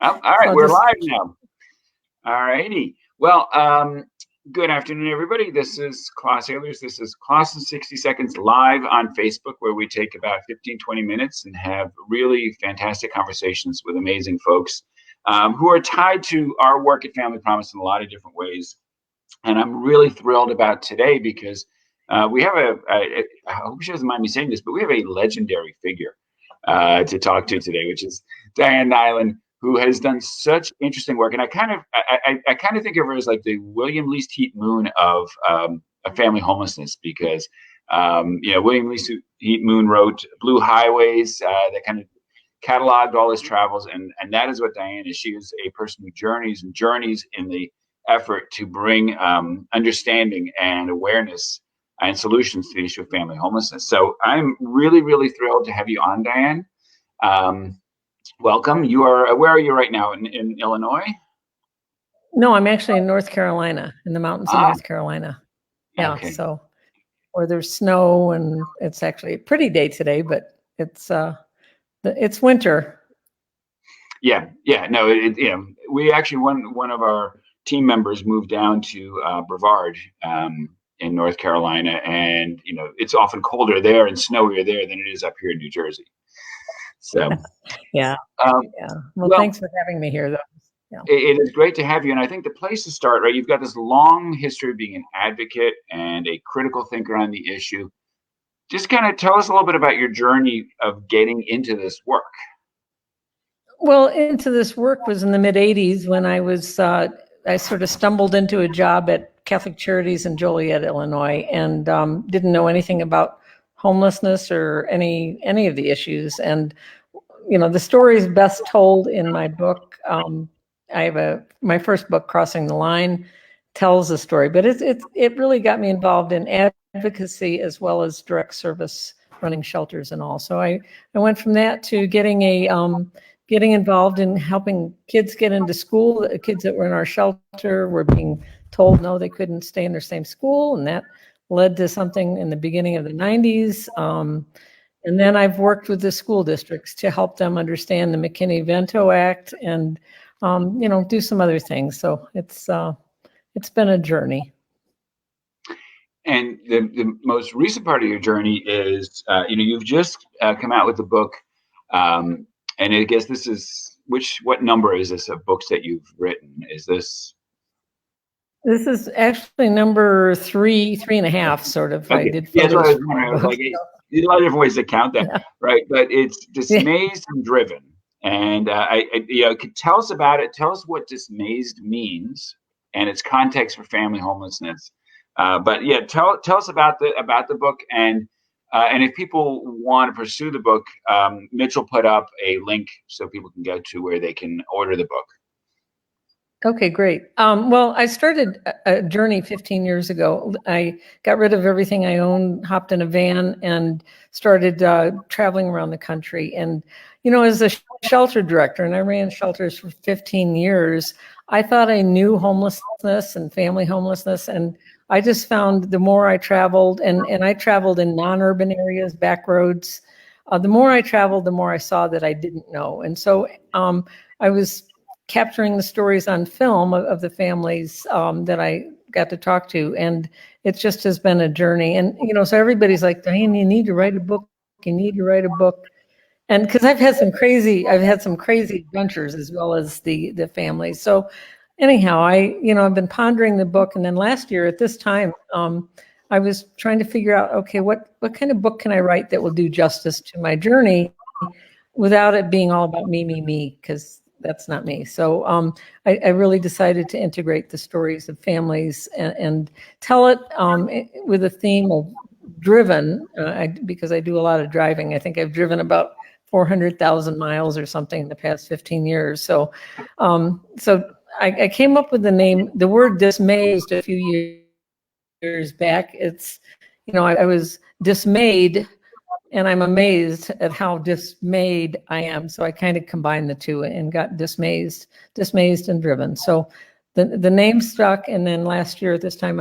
Oh, all So right, I'll we're just, live now. All righty. Well, good afternoon, everybody. This is Klaus Ehlers. This is Klaus in 60 Seconds live on Facebook, where we take about 15, 20 minutes and have really fantastic conversations with amazing folks who are tied to our work at Family Promise in a lot of different ways. And I'm really thrilled about today because we have I hope she doesn't mind me saying this, but we have a legendary figure to talk to today, which is Diane Nilan, who has done such interesting work. And I kind of think of her as like the William Least Heat Moon of family homelessness, because William Least Heat Moon wrote Blue Highways that kind of cataloged all his travels, and that is what Diane is. She is a person who journeys in the effort to bring understanding and awareness and solutions to the issue of family homelessness. So I'm really, really thrilled to have you on, Diane. Welcome. You are, where are you right now? In Illinois? no, I'm actually in North Carolina, in the mountains of North Carolina. Yeah, okay. so where there's snow, and it's actually a pretty day today, but it's winter. Yeah. No, we actually, one of our team members moved down to Brevard in North Carolina, and it's often colder there and snowier there than it is up here in New Jersey. So yeah. Well, thanks for having me here, though. Yeah. It is great to have you. And I think the place to start, right, you've got this long history of being an advocate and a critical thinker on the issue. Just kind of tell us a little bit about your journey of getting into this work. Well, into this work was in the mid-'80s when I sort of stumbled into a job at Catholic Charities in Joliet, Illinois, and didn't know anything about homelessness or any of the issues. And the story is best told in my book. I have my first book, Crossing the Line, tells the story, but it really got me involved in advocacy as well as direct service, running shelters and all. So I went from that to getting involved in helping kids get into school. The kids that were in our shelter were being told no, they couldn't stay in their same school, and that led to something in the beginning of the 90s. And then I've worked with the school districts to help them understand the McKinney-Vento Act and, do some other things. So it's been a journey. And the most recent part of your journey is, you've just come out with the book, and I guess this is, what number is this of books that you've written? Is this? This is actually number 3.5, sort of. Okay. I did. Yeah, that's what I was wondering. I was like, there's a lot of different ways to count that, yeah. Right? But it's dismayed and driven. And tell us about it. Tell us what dismayed means and its context for family homelessness. But yeah, tell us about the book, and if people want to pursue the book, Mitchell put up a link so people can go to where they can order the book. Okay, great. Well, I started a journey 15 years ago. I got rid of everything I owned, hopped in a van, and started traveling around the country. And, as a shelter director, and I ran shelters for 15 years, I thought I knew homelessness and family homelessness. And I just found the more I traveled, and I traveled in non-urban areas, back roads, the more I traveled, the more I saw that I didn't know. And so I was capturing the stories on film of the families that I got to talk to. And it just has been a journey. And, so everybody's like, Diane, you need to write a book. You need to write a book. And because I've had some crazy adventures as well as the families. So anyhow, I've been pondering the book. And then last year at this time, I was trying to figure out, okay, what kind of book can I write that will do justice to my journey without it being all about me, because that's not me. So I really decided to integrate the stories of families and tell it with a theme of driven, because I do a lot of driving. I think I've driven about 400,000 miles or something in the past 15 years. So I came up with the word dismayed a few years back. It's, I was dismayed, and I'm amazed at how dismayed I am. So I kind of combined the two and got dismayed and driven. So the name stuck. And then last year at this time,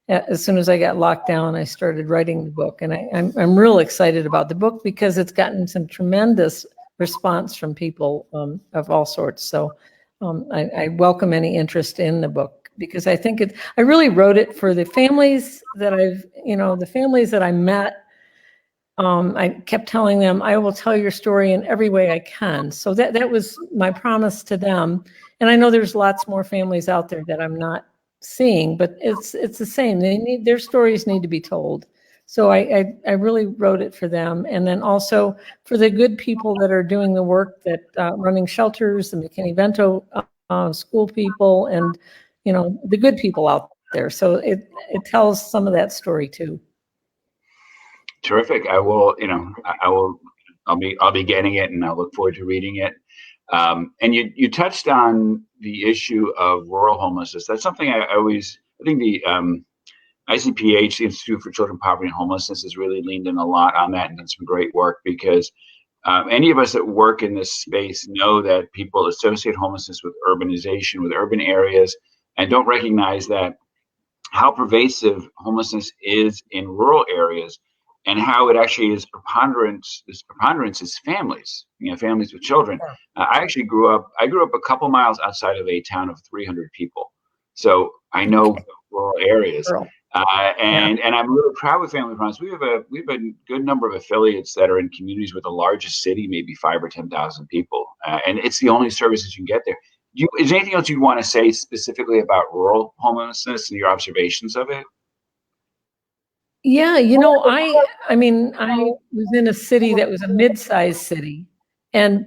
as soon as I got locked down, I started writing the book. And I'm real excited about the book because it's gotten some tremendous response from people of all sorts. So I welcome any interest in the book, because I think I really wrote it for the families that the families that I met. I kept telling them, I will tell your story in every way I can. So that was my promise to them. And I know there's lots more families out there that I'm not seeing, but it's the same. Their stories need to be told. So I really wrote it for them. And then also for the good people that are doing the work, that running shelters, the McKinney-Vento school people, and, the good people out there. So it tells some of that story too. Terrific. I'll be getting it, and I'll look forward to reading it. And you touched on the issue of rural homelessness. That's something I think the ICPH, the Institute for Children, Poverty and Homelessness, has really leaned in a lot on that and done some great work, because any of us that work in this space know that people associate homelessness with urbanization, with urban areas, and don't recognize that how pervasive homelessness is in rural areas, and how it actually is preponderance is families, families with children. I grew up a couple miles outside of a town of 300 people. So I know rural areas. And I'm really proud with Family Promise. We have a good number of affiliates that are in communities with the largest city, maybe 5,000 or 10,000 people. And it's the only services you can get there. Is there anything else you want to say specifically about rural homelessness and your observations of it? Yeah, I was in a city that was a mid-sized city, and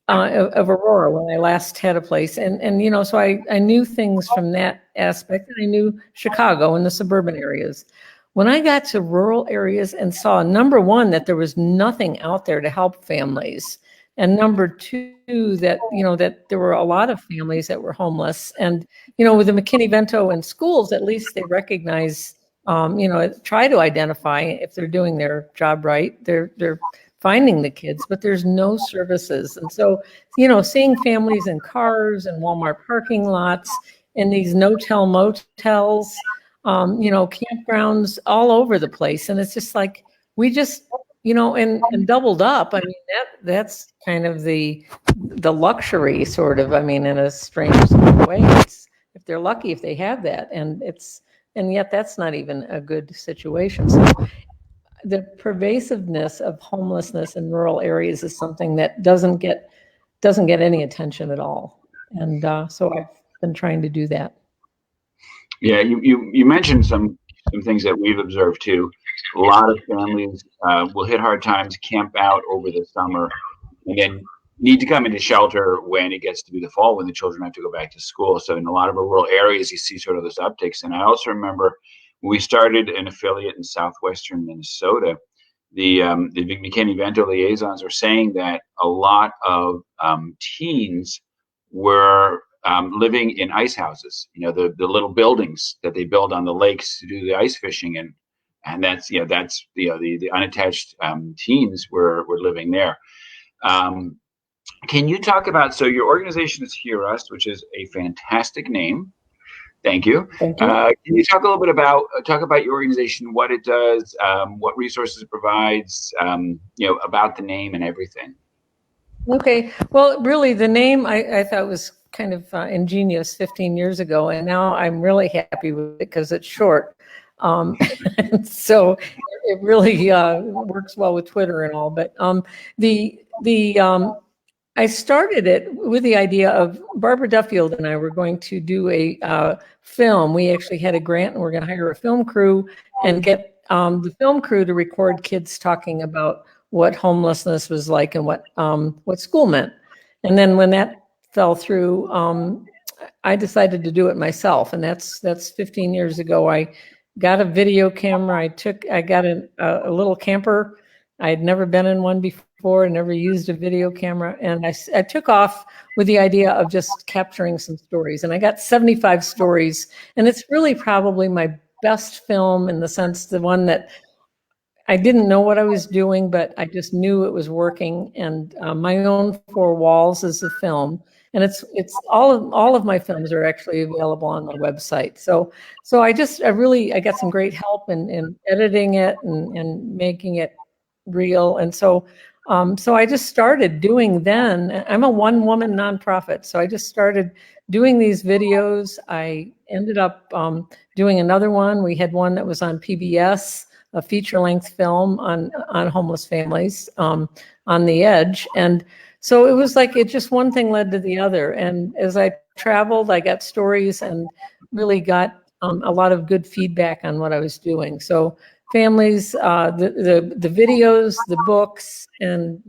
of Aurora when I last had a place, and so I knew things from that aspect, and I knew Chicago and the suburban areas. When I got to rural areas and saw, number one, that there was nothing out there to help families, and number two, that that there were a lot of families that were homeless, and with the McKinney-Vento and schools, at least they recognize. Try to identify if they're doing their job right. They're finding the kids, but there's no services. And so, seeing families in cars and Walmart parking lots, in these no-tell motels, campgrounds all over the place. And it's just like, we just, and doubled up. I mean, that's kind of the luxury, sort of, in a strange way. If they're lucky, if they have that, and yet that's not even a good situation. So the pervasiveness of homelessness in rural areas is something that doesn't get any attention at all. And so I've been trying to do that. Yeah, you mentioned some things that we've observed too. A lot of families will hit hard times, camp out over the summer, and then need to come into shelter when it gets to be the fall, when the children have to go back to school. So in a lot of rural areas, you see sort of those upticks. And I also remember when we started an affiliate in southwestern Minnesota, the McKinney-Vento liaisons were saying that a lot of teens were living in ice houses, the little buildings that they build on the lakes to do the ice fishing in. And that's the unattached teens were living there. Can you talk about, so your organization is Hear Us, which is a fantastic name. Thank you. Thank you. Can you talk a little bit about your organization, what it does, what resources it provides, about the name and everything? Okay. Well, really, the name I thought was kind of ingenious 15 years ago, and now I'm really happy with it because it's short. So it really works well with Twitter and all. But I started it with the idea of Barbara Duffield and I were going to do a film. We actually had a grant, and we're going to hire a film crew and get the film crew to record kids talking about what homelessness was like and what school meant. And then when that fell through, I decided to do it myself, and that's 15 years ago. I got a video camera. I got a little camper. I had never been in one before and never used a video camera. And I took off with the idea of just capturing some stories. And I got 75 stories. And it's really probably my best film, in the sense, the one that I didn't know what I was doing, but I just knew it was working. And My Own Four Walls is the film. And it's all of my films are actually available on the website. So I got some great help in editing it and making it real. And so So I just started doing then. I'm a one-woman nonprofit, so I just started doing these videos. I ended up doing another one. We had one that was on PBS, a feature-length film on homeless families on the edge. And so it was like one thing led to the other. And as I traveled, I got stories and really got a lot of good feedback on what I was doing. So families, the videos, the books, and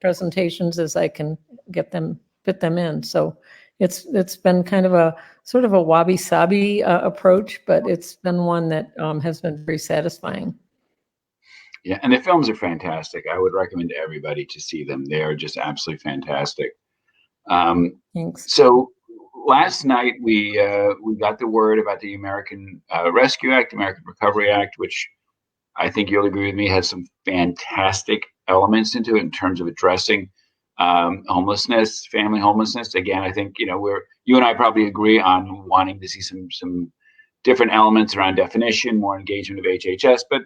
presentations as I can fit them in. So it's been kind of a sort of a wabi-sabi approach, but it's been one that has been very satisfying. Yeah, and the films are fantastic. I would recommend to everybody to see them. They are just absolutely fantastic. Thanks. So last night we got the word about the American Rescue Act, American Recovery Act, which I think you'll agree with me has some fantastic elements into it in terms of addressing homelessness, family homelessness. Again, I think you and I probably agree on wanting to see some different elements around definition, more engagement of HHS, but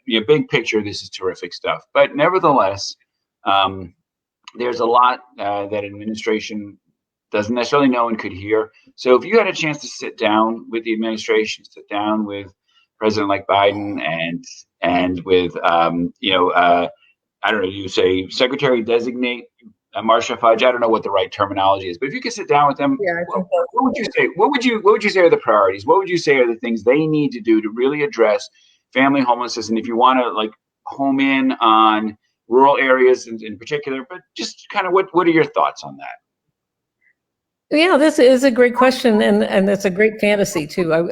big picture, this is terrific stuff. But nevertheless, there's a lot that administration doesn't necessarily know and could hear. So if you had a chance to sit down with the administration, sit down with President like Biden and with I don't know, you say Secretary Designate Marsha Fudge. I don't know what the right terminology is, but if you could sit down with them, Yeah, I think what would you say? What would you say are the priorities? What would you say are the things they need to do to really address family homelessness? And if you want to home in on rural areas in particular, but just kind of what are your thoughts on that? Yeah, this is a great question, and it's a great fantasy too.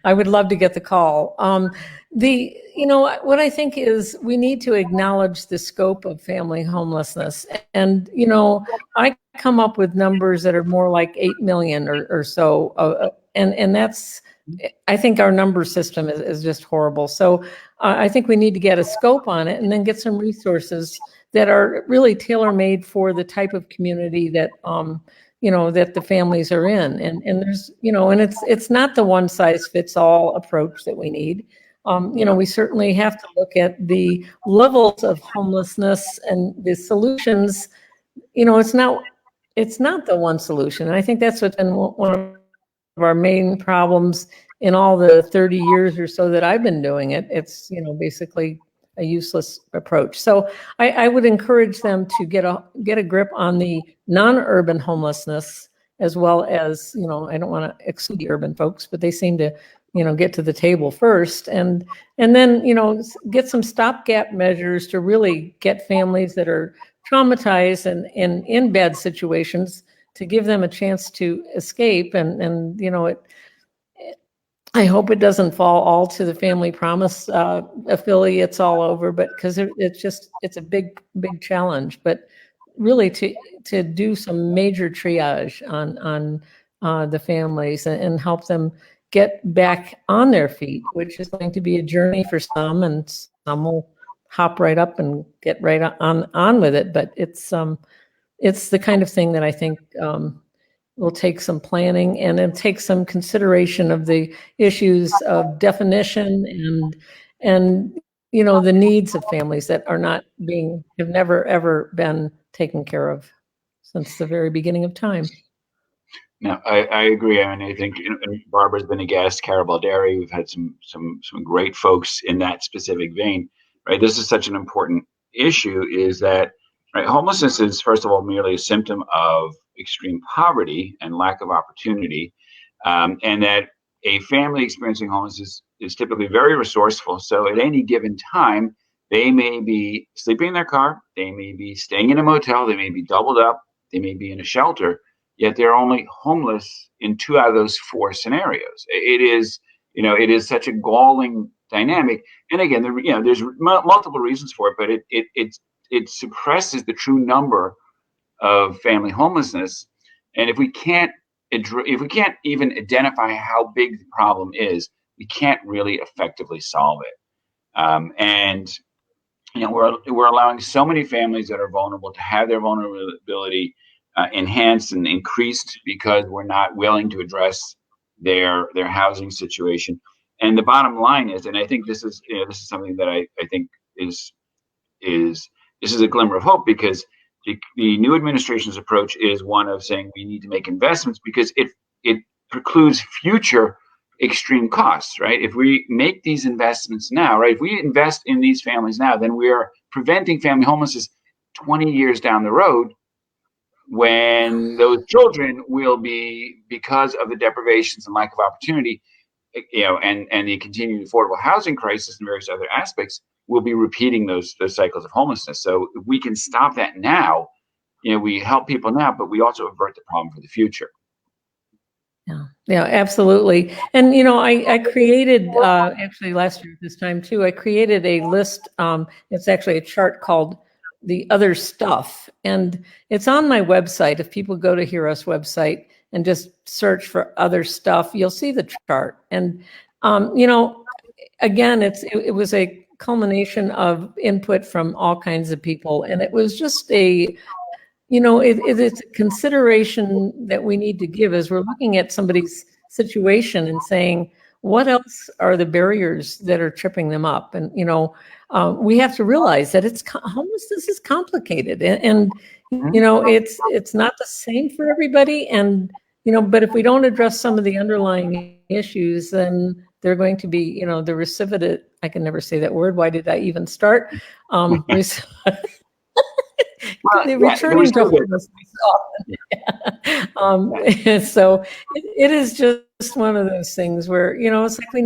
I would love to get the call. What I think is we need to acknowledge the scope of family homelessness, and I come up with numbers that are more like 8 million or so, and that's, I think our number system is just horrible. So I think we need to get a scope on it, and then get some resources that are really tailor-made for the type of community that that the families are in. And there's, and it's not the one size fits all approach that we need. We certainly have to look at the levels of homelessness and the solutions. It's not the one solution. And I think that's what's been one of our main problems in all the 30 years or so that I've been doing it. It's, basically a useless approach. So I would encourage them to get a grip on the non-urban homelessness, as well as, I don't want to exclude the urban folks, but they seem to, get to the table first, and then, get some stopgap measures to really get families that are traumatized and in bad situations, to give them a chance to escape. And I hope it doesn't fall all to the Family Promise affiliates all over, but because it's a big challenge. But really to do some major triage on the families and help them get back on their feet, which is going to be a journey for some, and some will hop right up and get right on with it. But it's the kind of thing that I think will take some planning, and then take some consideration of the issues of definition and the needs of families that have never ever been taken care of since the very beginning of time. No, I agree. I mean, I think Barbara's been a guest, Carol Balderi. We've had some great folks in that specific vein, right? This is such an important issue, is that, right, homelessness is, first of all, merely a symptom of extreme poverty and lack of opportunity, and that a family experiencing homelessness is typically very resourceful. So at any given time, they may be sleeping in their car, they may be staying in a motel, they may be doubled up, they may be in a shelter, yet they're only homeless in 2 out of those 4 scenarios. It is such a galling dynamic. And again, there's multiple reasons for it, but it suppresses the true number of family homelessness. And if we can't even identify how big the problem is, we can't really effectively solve it. And we're allowing so many families that are vulnerable to have their vulnerability enhanced and increased because we're not willing to address their housing situation. And the bottom line is, and I think this is something that I think is this is a glimmer of hope, because the new administration's approach is one of saying we need to make investments because it precludes future extreme costs, right? If we make these investments now, right, if we invest in these families now, then we are preventing family homelessness 20 years down the road, when those children will be, because of the deprivations and lack of opportunity, and the continued affordable housing crisis and various other aspects, will be repeating those cycles of homelessness. So if we can stop that now, we help people now, but we also avert the problem for the future. Yeah, absolutely. And, I created, actually last year at this time too, I created a list. It's actually a chart called The Other Stuff. And it's on my website. If people go to Hear Us website and just search for Other Stuff, you'll see the chart. And, again, it was a culmination of input from all kinds of people. And it was just it's a consideration that we need to give as we're looking at somebody's situation and saying, what else are the barriers that are tripping them up? And, we have to realize that homelessness is complicated, and it's not the same for everybody. And, but if we don't address some of the underlying issues, then they're going to be, the recidivist, I can never say that word. Why did I even start? They're returning to homelessness often. So it is just one of those things where, it's like we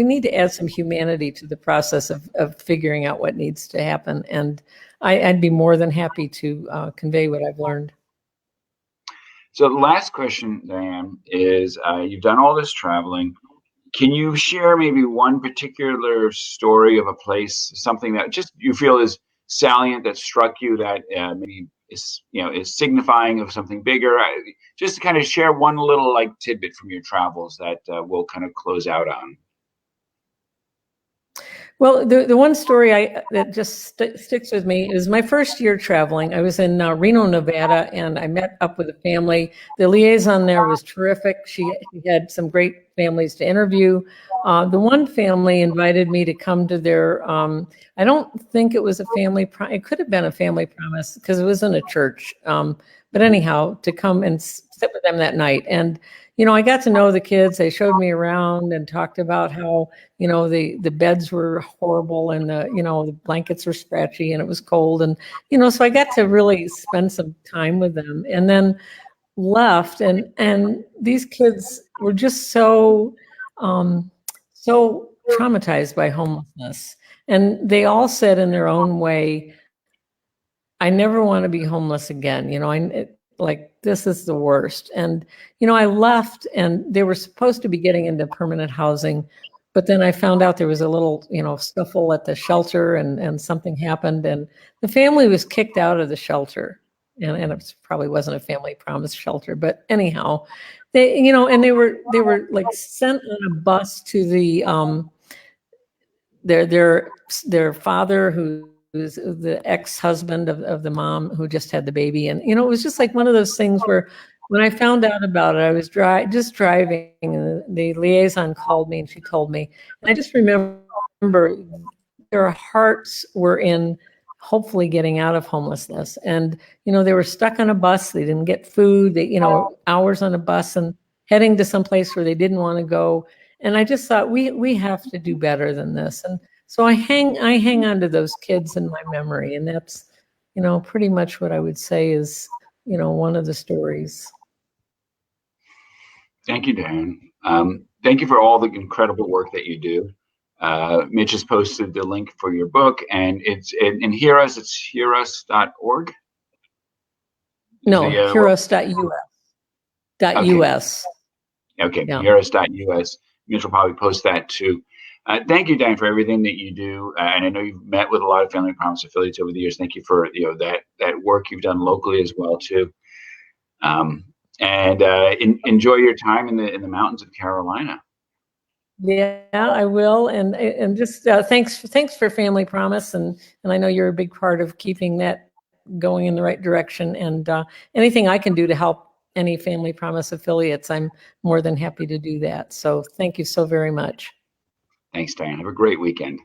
need to add some humanity to the process of figuring out what needs to happen. And I'd be more than happy to convey what I've learned. So the last question, Diane, is you've done all this traveling. Can you share maybe one particular story of a place, something that just you feel is salient, that struck you, that maybe is signifying of something bigger? Just to kind of share one little tidbit from your travels that we'll kind of close out on. Well, the one story that just sticks with me is my first year traveling. I was in Reno, Nevada, and I met up with a family. The liaison there was terrific. She had some great families to interview. The one family invited me to come to their, I don't think it was a family, it could have been a family promise because it was in a church. But anyhow, to come and sit with them that night. And, I got to know the kids. They showed me around and talked about how, the beds were horrible and the blankets were scratchy and it was cold. And, so I got to really spend some time with them and then left. And these kids were just so traumatized by homelessness. And they all said in their own way, I never want to be homeless again. This is the worst. And, I left and they were supposed to be getting into permanent housing, but then I found out there was a little, scuffle at the shelter and something happened and the family was kicked out of the shelter. And it probably wasn't a family promise shelter, but anyhow, they, and they were sent on a bus to the, their father, who's the ex-husband of the mom who just had the baby. And, it was just like one of those things where when I found out about it, I was just driving and the liaison called me and she told me, and I just remember their hearts were in hopefully getting out of homelessness. And, they were stuck on a bus. They didn't get food, hours on a bus and heading to some place where they didn't want to go. And I just thought we have to do better than this. And so I hang on to those kids in my memory. And that's, pretty much what I would say is, one of the stories. Thank you, Diane. Thank you for all the incredible work that you do. Mitch has posted the link for your book, and it's in Hear Us. It's hearus.org. No, hearus.us. .us. Okay, yeah. Hearus.us. Mitch will probably post that too. Thank you, Diane, for everything that you do. And I know you've met with a lot of Family Promise affiliates over the years. Thank you for that work you've done locally as well too. Enjoy your time in the mountains of Carolina. Yeah, I will. And just thanks for Family Promise. And I know you're a big part of keeping that going in the right direction. And anything I can do to help any Family Promise affiliates, I'm more than happy to do that. So thank you so very much. Thanks, Diane. Have a great weekend.